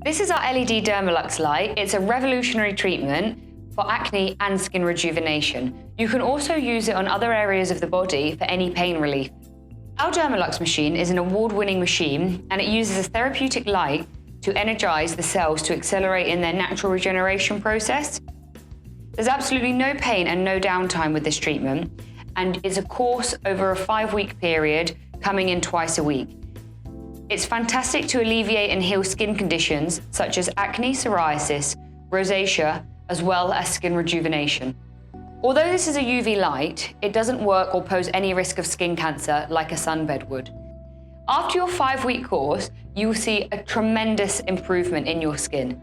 This is our LED Dermalux Light. It's a revolutionary treatment for acne and skin rejuvenation. You can also use it on other areas of the body for any pain relief. Our Dermalux machine is an award-winning machine, and it uses a therapeutic light to energize the cells to accelerate in their natural regeneration process. There's absolutely no pain and no downtime with this treatment, and it's a course over a 5-week period, coming in twice a week. It's fantastic to alleviate and heal skin conditions such as acne, psoriasis, rosacea, as well as skin rejuvenation. Although this is a UV light, it doesn't work or pose any risk of skin cancer like a sunbed would. After your 5-week course, you will see a tremendous improvement in your skin.